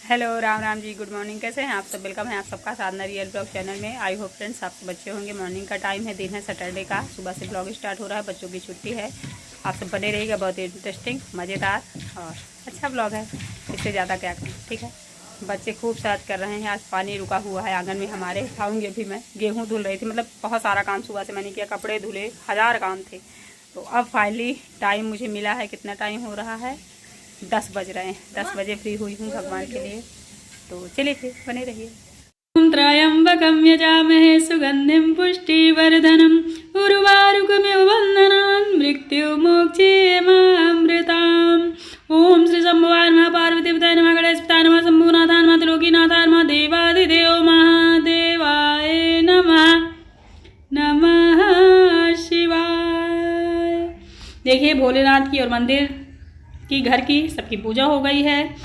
Hello Ram Ram ji, good morning. कैसे हैं आप सब? वेलकम है आप सबका साधना रियल ब्लॉग चैनल में। आई होप फ्रेंड्स आप सब अच्छे होंगे। मॉर्निंग का टाइम है, दिन है सैटरडे का, सुबह से ब्लॉग स्टार्ट हो रहा है, बच्चों की छुट्टी है। आप सब बने रहिएगा, बहुत इंटरेस्टिंग, मज़ेदार और अच्छा ब्लॉग है। इससे ज़्यादा क्या करें, ठीक है। बच्चे खूब साथ कर रहे हैं। आज पानी रुका हुआ है आंगन में हमारे। खाऊंगी अभी मैं। गेहूँ धुल रही थी, मतलब बहुत सारा काम सुबह से मैंने किया, कपड़े धुले, 1000 काम थे। तो अब फाइनली टाइम मुझे मिला है। कितना टाइम हो रहा है? 10 बज रहे हैं। 10 बजे फ्री हुई हूँ भगवान के लिए। तो चलिए फिर बने रहिए। त्र्यंबकं यजामहे सुगंधिं पुष्टिवर्धनम् उर्वारुकमिव बन्धनान् मृत्युमोक्षेमामृताम्। ओम श्री शंभुवाय नमः, पार्वतीपतये नमः, गणेशपतये नमः, शंभुनाथाय नमः, त्रिलोकीनाथाय नमः, देवादिदेव महादेवाय नमः। नमः शिवाय। देखिए भोलेनाथ की और मंदिर की, घर की सबकी पूजा हो गई है।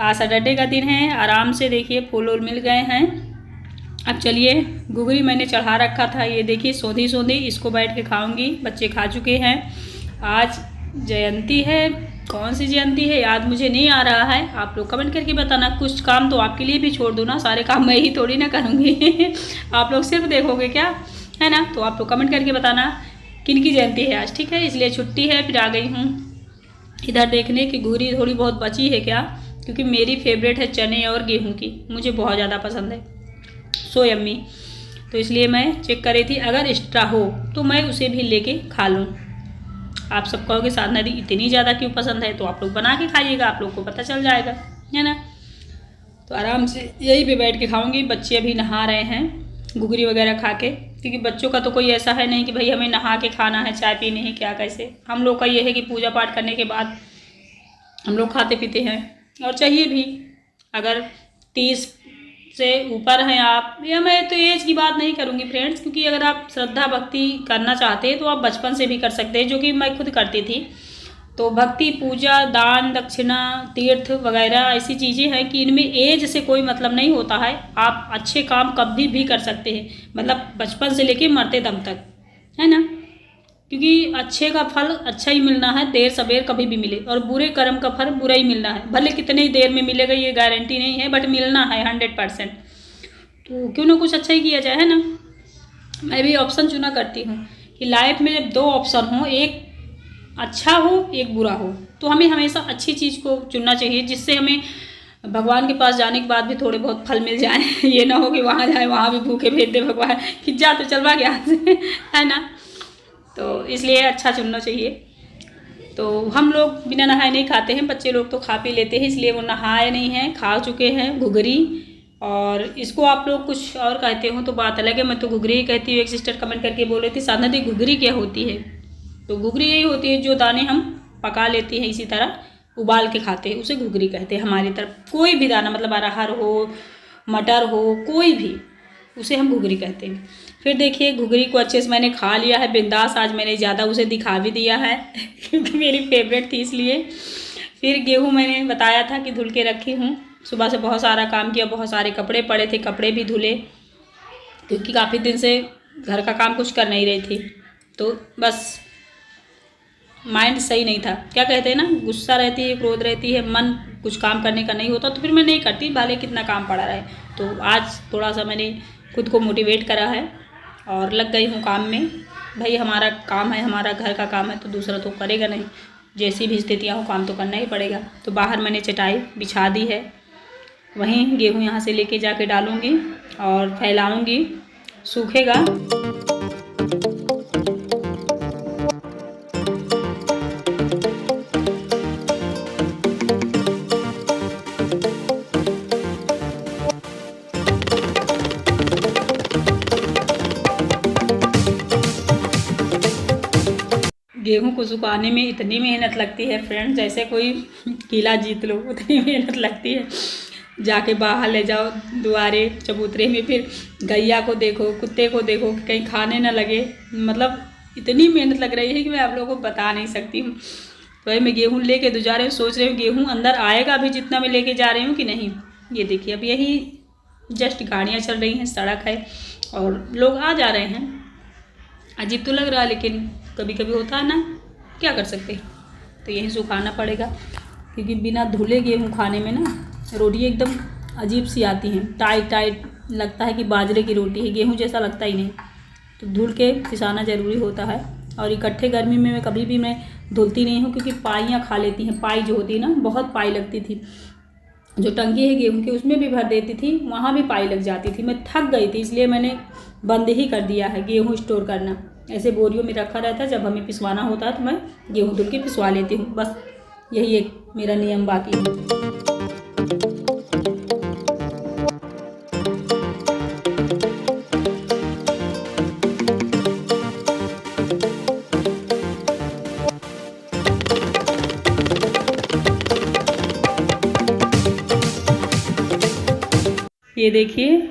आज सैटरडे का दिन है। आराम से देखिए फूल वूल मिल गए हैं। अब चलिए, गुगरी मैंने चढ़ा रखा था, ये देखिए सौंधी सौंधी, इसको बैठ के खाऊंगी। बच्चे खा चुके हैं। आज जयंती है। कौन सी जयंती है याद मुझे नहीं आ रहा है। आप लोग कमेंट करके बताना। कुछ काम तो आपके लिए भी छोड़ दूँ ना, सारे काम मैं ही थोड़ी ना करूँगी। आप लोग सिर्फ देखोगे क्या, है ना। तो आप लोग कमेंट करके बताना किन की जयंती है आज, ठीक है। इसलिए छुट्टी है, फिर आ गई हूँ इधर देखने की गुगरी थोड़ी बहुत बची है क्या, क्योंकि मेरी फेवरेट है चने और गेहूं की, मुझे बहुत ज़्यादा पसंद है, सो यम्मी। तो इसलिए मैं चेक कर रही थी, अगर एक्स्ट्रा हो तो मैं उसे भी लेके खा लूँ। आप सब कहोगे साधना दी इतनी ज़्यादा क्यों पसंद है, तो आप लोग बना के खाइएगा, आप लोग को पता चल जाएगा, है ना। तो आराम से यहीं पे बैठ के खाऊंगी। बच्चे अभी नहा रहे हैं गुगरी वगैरह खा के, क्योंकि बच्चों का तो कोई ऐसा है नहीं कि भाई हमें नहा के खाना है, चाय पीनी है, क्या कैसे। हम लोग का ये है कि पूजा पाठ करने के बाद हम लोग खाते पीते हैं, और चाहिए भी। अगर 30 से ऊपर हैं आप, या मैं तो एज की बात नहीं करूँगी फ्रेंड्स, क्योंकि अगर आप श्रद्धा भक्ति करना चाहते हैं तो आप बचपन से भी कर सकते हैं, जो कि मैं खुद करती थी। तो भक्ति, पूजा, दान, दक्षिणा, तीर्थ वगैरह ऐसी चीज़ें हैं कि इनमें एज से कोई मतलब नहीं होता है। आप अच्छे काम कभी भी कर सकते हैं, मतलब बचपन से लेके मरते दम तक, है ना। क्योंकि अच्छे का फल अच्छा ही मिलना है, देर सवेर कभी भी मिले, और बुरे कर्म का फल बुरा ही मिलना है। भले कितनी देर में मिलेगा ये गारंटी नहीं है, बट मिलना है 100%। तो क्यों ना कुछ अच्छा ही किया जाए, है ना। मैं भी ऑप्शन चुना करती हूँ कि लाइफ में जब 2 ऑप्शन हो, एक अच्छा हो एक बुरा हो, तो हमें हमेशा अच्छी चीज़ को चुनना चाहिए, जिससे हमें भगवान के पास जाने के बाद भी थोड़े बहुत फल मिल जाए। ये ना हो कि वहाँ जाए वहाँ भी भूखे भेज दे भगवान कि जा तो चलवा के यहाँ से, है ना। तो इसलिए अच्छा चुनना चाहिए। तो हम लोग बिना नहाए नहीं खाते हैं, बच्चे लोग तो खा पी लेते हैं, इसलिए वो नहाए नहीं हैं, खा चुके हैं घुघरी। और इसको आप लोग कुछ और कहते हो तो बात अलग है, मैं तो घुघरी ही कहती हूँ। एक सिस्टर कमेंट करके बोल रही थी साधना दी घुघरी क्या होती है। तो घुघरी यही होती है जो दाने हम पका लेते हैं, इसी तरह उबाल के खाते हैं, उसे घुघरी कहते हैं हमारी तरफ। कोई भी दाना, मतलब अरहर हो, मटर हो, कोई भी, उसे हम घुघरी कहते हैं। फिर देखिए घुघरी को अच्छे से मैंने खा लिया है बिंदास। आज मैंने ज़्यादा उसे दिखा भी दिया है क्योंकि मेरी फेवरेट थी, इसलिए। फिर गेहूँ मैंने बताया था कि धुल के रखी हूँ। सुबह से बहुत सारा काम किया, बहुत सारे कपड़े पड़े थे, कपड़े भी धुले, क्योंकि काफ़ी दिन से घर का काम कुछ कर नहीं रही थी। तो बस माइंड सही नहीं था, क्या कहते हैं ना, गुस्सा रहती है, क्रोध रहती है, मन कुछ काम करने का नहीं होता, तो फिर मैं नहीं करती, भले कितना काम पड़ा रहे। तो आज थोड़ा सा मैंने खुद को मोटिवेट करा है और लग गई हूँ काम में। भाई हमारा काम है, हमारा घर का काम है, तो दूसरा तो करेगा नहीं। जैसी भी स्थितियाँ हो, काम तो करना ही पड़ेगा। तो बाहर मैंने चटाई बिछा दी है, वहीं गेहूँ यहाँ से लेके जाके डालूँगी और फैलाऊँगी, सूखेगा। गेहूं को सुखाने में इतनी मेहनत लगती है फ्रेंड्स, जैसे कोई किला जीत लो, उतनी मेहनत लगती है। जाके बाहर ले जाओ दुआरे चबूतरे में, फिर गैया को देखो, कुत्ते को देखो कि कहीं खाने ना लगे। मतलब इतनी मेहनत लग रही है कि मैं आप लोगों को बता नहीं सकती हूँ। तो वही मैं गेहूँ लेके तो जा रही हूँ, सोच रही हूँ गेहूँ अंदर आएगा अभी जितना मैं लेके जा रही हूँ कि नहीं। ये देखिए अब यही जस्ट गाड़ियाँ चल रही हैं, सड़क है और लोग आ जा रहे हैं। अजीब तो लग रहा है, लेकिन कभी कभी होता है ना, क्या कर सकते हैं। तो यही सुखाना पड़ेगा, क्योंकि बिना धुले गेहूँ खाने में ना रोटी एकदम अजीब सी आती हैं, टाइट टाइट लगता है कि बाजरे की रोटी है, गेहूं जैसा लगता ही नहीं। तो धुल के पिसाना ज़रूरी होता है। और इकट्ठे गर्मी में मैं कभी भी मैं धुलती नहीं हूँ, क्योंकि पाइयाँ खा लेती हैं। पाई जो होती है ना, बहुत पाई लगती थी। जो टंकी है गेहूं की उसमें भी भर देती थी, वहाँ भी पाई लग जाती थी। मैं थक गई थी, इसलिए मैंने बंद ही कर दिया है गेहूं स्टोर करना। ऐसे बोरियों में रखा रहता है, जब हमें पिसवाना होता है तो मैं गेहूं धुल के पिसवा लेती हूँ। बस यही एक मेरा नियम बाकी है। ये देखिए,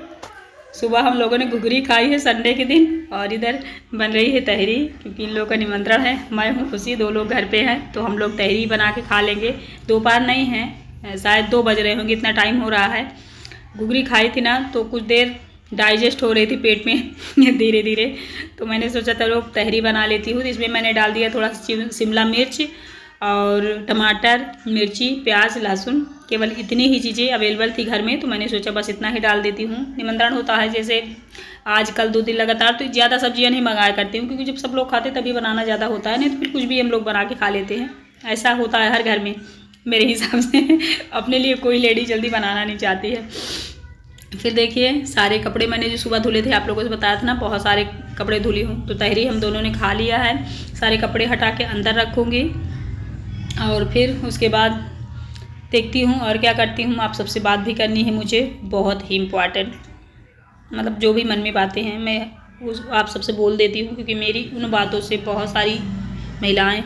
सुबह हम लोगों ने घुघरी खाई है संडे के दिन, और इधर बन रही है तहरी, क्योंकि इन लोगों का निमंत्रण है। मैं हूँ खुशी, 2 लोग घर पे हैं, तो हम लोग तहरी बना के खा लेंगे। दोपहर नहीं है, शायद 2 बज रहे होंगे, इतना टाइम हो रहा है। घुघरी खाई थी ना, तो कुछ देर डाइजेस्ट हो रही थी पेट में धीरे धीरे, तो मैंने सोचा था लोग तहरी बना लेती हूँ। तो इसमें मैंने डाल दिया थोड़ा शिमला मिर्च और टमाटर, मिर्ची, प्याज, लहसुन। केवल इतनी ही चीज़ें अवेलेबल थी घर में, तो मैंने सोचा बस इतना ही डाल देती हूँ। निमंत्रण होता है, जैसे आजकल 2 दिन लगातार, तो ज़्यादा सब्जियाँ नहीं मंगाया करती हूँ, क्योंकि जब सब लोग खाते तभी बनाना ज़्यादा होता है, नहीं तो फिर कुछ भी हम लोग बना के खा लेते हैं। ऐसा होता है हर घर में मेरे हिसाब से। अपने लिए कोई लेडी जल्दी बनाना नहीं चाहती है। फिर देखिए, सारे कपड़े मैंने जो सुबह धुले थे, आप लोगों से बताया था ना, बहुत सारे कपड़े धुली हूँ। तो तहरी हम दोनों ने खा लिया है। सारे कपड़े हटा के अंदर रखूँगी, और फिर उसके बाद देखती हूँ और क्या करती हूँ। आप सबसे बात भी करनी है मुझे, बहुत ही इम्पॉर्टेंट, मतलब जो भी मन में बातें हैं मैं आप सबसे बोल देती हूँ, क्योंकि मेरी उन बातों से बहुत सारी महिलाएं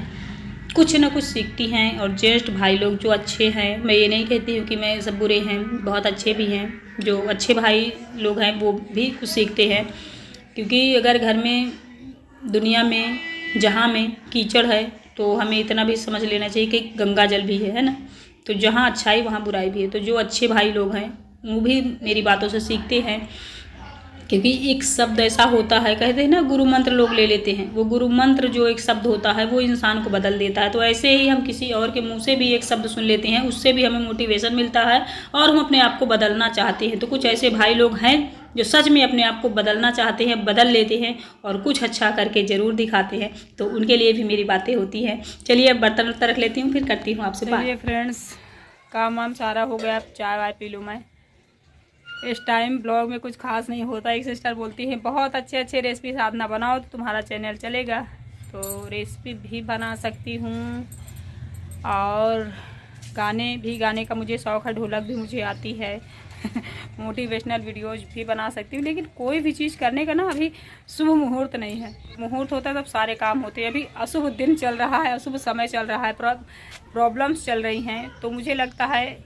कुछ ना कुछ सीखती हैं। और ज्येष्ठ भाई लोग जो अच्छे हैं, मैं ये नहीं कहती हूँ कि मैं सब बुरे हैं, बहुत अच्छे भी हैं। जो अच्छे भाई लोग हैं वो भी कुछ सीखते हैं, क्योंकि अगर घर में, दुनिया में, जहाँ में कीचड़ है, तो हमें इतना भी समझ लेना चाहिए कि गंगा जल भी है ना। तो जहाँ अच्छाई वहाँ बुराई भी है। तो जो अच्छे भाई लोग हैं वो भी मेरी बातों से सीखते हैं, क्योंकि एक शब्द ऐसा होता है, कहते हैं ना गुरु मंत्र लोग ले लेते हैं, वो गुरु मंत्र जो एक शब्द होता है वो इंसान को बदल देता है। तो ऐसे ही हम किसी और के मुंह से भी एक शब्द सुन लेते हैं, उससे भी हमें मोटिवेशन मिलता है, और हम अपने आप को बदलना चाहते हैं। तो कुछ ऐसे भाई लोग हैं जो सच में अपने आप को बदलना चाहते हैं, बदल लेते हैं, और कुछ अच्छा करके ज़रूर दिखाते हैं। तो उनके लिए भी मेरी बातें होती हैं। चलिए, अब बर्तन वर्तन रख लेती हूँ, फिर करती हूँ आपसे बात। चलिए फ्रेंड्स, काम वाम सारा हो गया, अब चाय वाय पी लूँ मैं। इस टाइम ब्लॉग में कुछ खास नहीं होता। एक सिस्टर बोलती है बहुत अच्छे अच्छे रेसिपी साधना बनाओ तो तुम्हारा चैनल चलेगा, तो रेसिपी भी बना सकती हूँ, और गाने का मुझे शौक़ है, ढोलक भी मुझे आती है। मोटिवेशनल वीडियोज भी बना सकती हूँ। लेकिन कोई भी चीज़ करने का ना अभी शुभ मुहूर्त नहीं है। मुहूर्त होता है तब सारे काम होते हैं। अभी अशुभ दिन चल रहा है, अशुभ समय चल रहा है, प्रॉब्लम्स चल रही हैं। तो मुझे लगता है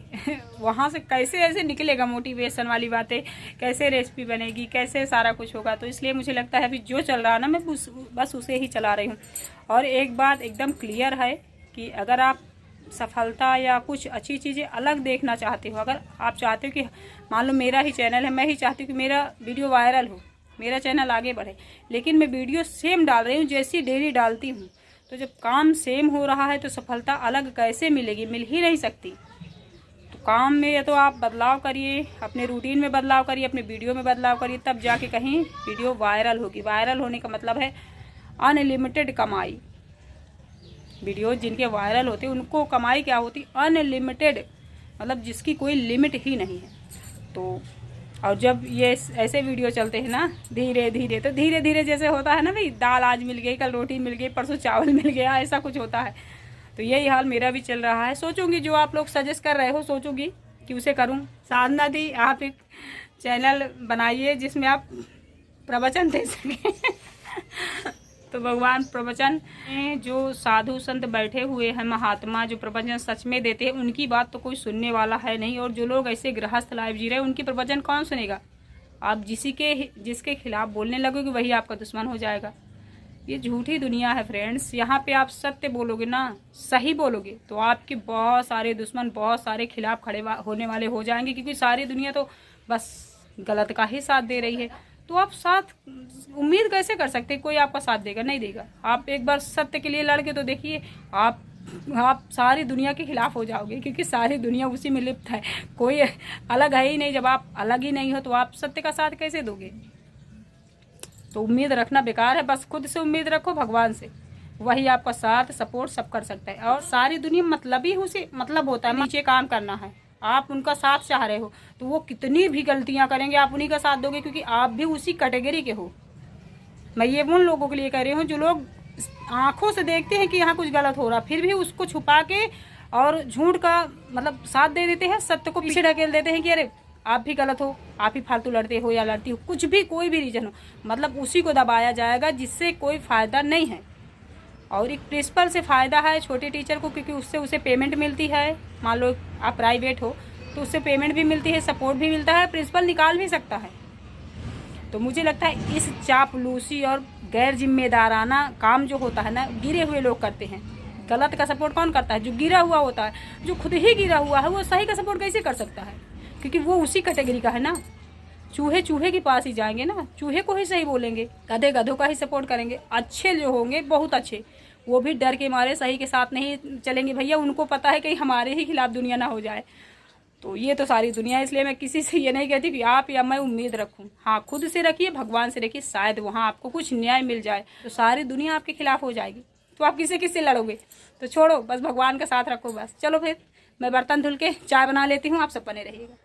वहाँ से कैसे ऐसे निकलेगा मोटिवेशन वाली बातें, कैसे रेसिपी बनेगी, कैसे सारा कुछ होगा। तो इसलिए मुझे लगता है अभी जो चल रहा है ना, मैं बस उसे ही चला रही हूँ। और एक बात एकदम क्लियर है कि अगर आप सफलता या कुछ अच्छी चीज़ें अलग देखना चाहते हो, अगर आप चाहते हो कि मान लो मेरा ही चैनल है, मैं ही चाहती हूँ कि मेरा वीडियो वायरल हो, मेरा चैनल आगे बढ़े, लेकिन मैं वीडियो सेम डाल रही हूँ जैसी डेली डालती हूँ, तो जब काम सेम हो रहा है तो सफलता अलग कैसे मिलेगी? मिल ही नहीं सकती। तो काम में या तो आप बदलाव करिए, अपने रूटीन में बदलाव करिए, अपने वीडियो में बदलाव करिए, तब जाके कहीं वीडियो वायरल होगी। वायरल होने का मतलब है अनलिमिटेड कमाई। वीडियो जिनके वायरल होते हैं उनको कमाई क्या होती? अनलिमिटेड, मतलब जिसकी कोई लिमिट ही नहीं है। तो और जब ये ऐसे वीडियो चलते हैं ना धीरे धीरे, तो धीरे धीरे जैसे होता है ना भाई, दाल आज मिल गई, कल रोटी मिल गई, परसों चावल मिल गया, ऐसा कुछ होता है। तो यही हाल मेरा भी चल रहा है। सोचूंगी जो आप लोग सजेस्ट कर रहे हो, सोचूंगी कि उसे करूं। साधना दी, आप एक चैनल बनाइए जिसमें आप प्रवचन दे सकें। तो भगवान प्रवचन में जो साधु संत बैठे हुए हैं, महात्मा जो प्रवचन सच में देते हैं, उनकी बात तो कोई सुनने वाला है नहीं। और जो लोग ऐसे गृहस्थ लाइफ जी रहे हैं, उनकी प्रवचन कौन सुनेगा? आप जिसके खिलाफ बोलने लगोगे वही आपका दुश्मन हो जाएगा। ये झूठी दुनिया है फ्रेंड्स। यहाँ पे आप सत्य बोलोगे ना, सही बोलोगे, तो आपके बहुत सारे दुश्मन, बहुत सारे खिलाफ खड़े होने वाले हो जाएंगे, क्योंकि सारी दुनिया तो बस गलत का ही साथ दे रही है। तो आप साथ उम्मीद कैसे कर सकते कोई आपका साथ देगा? नहीं देगा। आप एक बार सत्य के लिए लड़के तो देखिए, आप आप सारी दुनिया के खिलाफ हो जाओगे, क्योंकि सारी दुनिया उसी में लिप्त है, कोई अलग है ही नहीं। जब आप अलग ही नहीं हो तो आप सत्य का साथ कैसे दोगे? तो उम्मीद रखना बेकार है, बस खुद से उम्मीद रखो, भगवान से, वही आपका साथ सपोर्ट सब कर सकता है। और सारी दुनिया मतलब ही उसे मतलब होता है, नीचे काम करना है, आप उनका साथ चाह रहे हो तो वो कितनी भी गलतियां करेंगे आप उन्हीं का साथ दोगे, क्योंकि आप भी उसी कैटेगरी के हो। मैं ये उन लोगों के लिए कह रही हूँ जो लोग आंखों से देखते हैं कि यहाँ कुछ गलत हो रहा, फिर भी उसको छुपा के और झूठ का मतलब साथ दे देते हैं, सत्य को पीछे ढकेल देते हैं कि अरे आप भी गलत हो, आप ही फालतू लड़ते हो या लड़ती हो, कुछ भी कोई भी रीजन हो, मतलब उसी को दबाया जाएगा जिससे कोई फ़ायदा नहीं है। और एक प्रिंसिपल से फ़ायदा है छोटे टीचर को, क्योंकि उससे उसे पेमेंट मिलती है। मान लो आप प्राइवेट हो तो उससे पेमेंट भी मिलती है, सपोर्ट भी मिलता है, प्रिंसिपल निकाल भी सकता है। तो मुझे लगता है इस चापलूसी और गैर जिम्मेदाराना काम जो होता है ना, गिरे हुए लोग करते हैं। गलत का सपोर्ट कौन करता है? जो गिरा हुआ होता है, जो खुद ही गिरा हुआ है, वो सही का सपोर्ट कैसे कर सकता है? क्योंकि वो उसी कैटेगरी का है ना। चूहे चूहे के पास ही जाएंगे ना, चूहे को ही सही बोलेंगे, गधे गधों का ही सपोर्ट करेंगे। अच्छे जो होंगे बहुत अच्छे, वो भी डर के मारे सही के साथ नहीं चलेंगे भैया, उनको पता है कि हमारे ही खिलाफ दुनिया ना हो जाए। तो ये तो सारी दुनिया है, इसलिए मैं किसी से ये नहीं कहती कि आप या मैं उम्मीद रखूं। हाँ, खुद से रखिए, भगवान से रखिए, शायद वहाँ आपको कुछ न्याय मिल जाए। तो सारी दुनिया आपके खिलाफ हो जाएगी तो आप किससे लड़ोगे? तो छोड़ो, बस भगवान का साथ रखो बस। चलो फिर मैं बर्तन धुल के चाय बना लेती हूँ, आप सब बने रहिएगा।